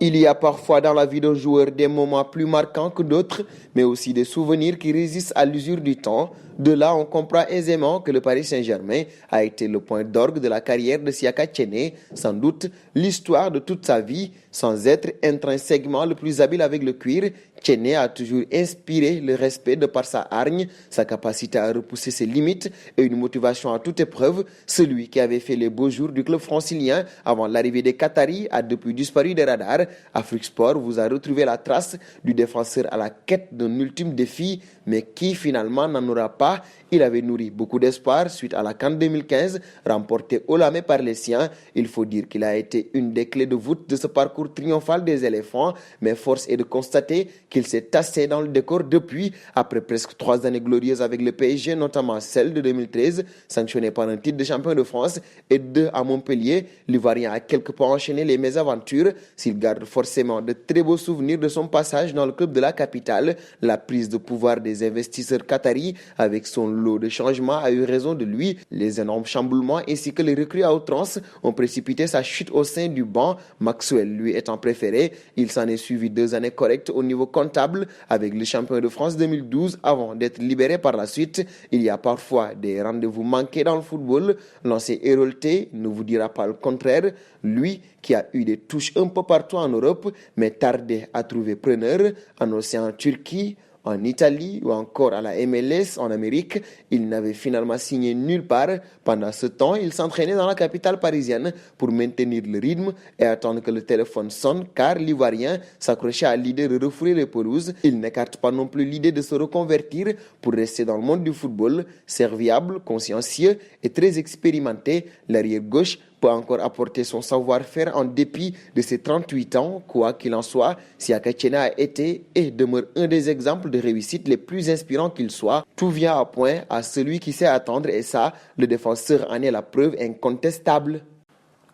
Il y a parfois dans la vie d'un joueur des moments plus marquants que d'autres, mais aussi des souvenirs qui résistent à l'usure du temps. De là, on comprend aisément que le Paris Saint-Germain a été le point d'orgue de la carrière de Siaka Tchene, sans doute l'histoire de toute sa vie. Sans être intrinsèquement le plus habile avec le cuir, Tchene a toujours inspiré le respect de par sa hargne, sa capacité à repousser ses limites et une motivation à toute épreuve. Celui qui avait fait les beaux jours du club francilien avant l'arrivée des Qataris a depuis disparu des radars. Afrique Sport vous a retrouvé la trace du défenseur à la quête d'un ultime défi, mais qui finalement n'en aura pas. Il avait nourri beaucoup d'espoir suite à la CAN 2015, remportée haut la main par les siens. Il faut dire qu'il a été une des clés de voûte de ce parcours triomphal des éléphants, mais force est de constater qu'il s'est tassé dans le décor depuis, après presque 3 années glorieuses avec le PSG, notamment celle de 2013, sanctionnée par un titre de champion de France, et 2 à Montpellier. L'Ivoirien a quelque peu enchaîné les mésaventures. S'il garde forcément de très beaux souvenirs de son passage dans le club de la capitale, la prise de pouvoir des investisseurs qataris avec son lot de changements a eu raison de lui. Les énormes chamboulements ainsi que les recrues à outrance ont précipité sa chute au sein du banc. Maxwell lui étant préféré, il s'en est suivi 2 années correctes au niveau comptable avec le champion de France 2012 avant d'être libéré par la suite. Il y a parfois des rendez-vous manqués dans le football. L'ancien Hérolté ne vous dira pas le contraire. Lui qui a eu des touches un peu partout en Europe mais tardé à trouver preneur en Océan Turquie, en Italie ou encore à la MLS en Amérique, il n'avait finalement signé nulle part. Pendant ce temps, il s'entraînait dans la capitale parisienne pour maintenir le rythme et attendre que le téléphone sonne car l'Ivoirien s'accrochait à l'idée de refouler les pelouses. Il n'écarte pas non plus l'idée de se reconvertir pour rester dans le monde du football. Serviable, consciencieux et très expérimenté, l'arrière-gauche peut encore apporter son savoir-faire en dépit de ses 38 ans. Quoi qu'il en soit, Siaka Tchene a été et demeure un des exemples de réussite les plus inspirants qu'il soit. Tout vient à point à celui qui sait attendre et ça, le défenseur en est la preuve incontestable.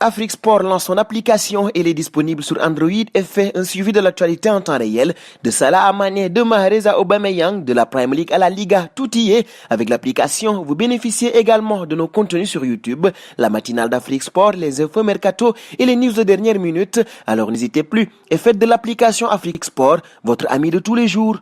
Afrique Sport lance son application, elle est disponible sur Android et fait un suivi de l'actualité en temps réel. De Salah à Mané, de Mahrez à Aubameyang, de la Premier League à la Liga, tout y est. Avec l'application, vous bénéficiez également de nos contenus sur YouTube, la matinale d'Afrique Sport, les infos mercato et les news de dernière minute. Alors n'hésitez plus et faites de l'application Afrique Sport votre ami de tous les jours.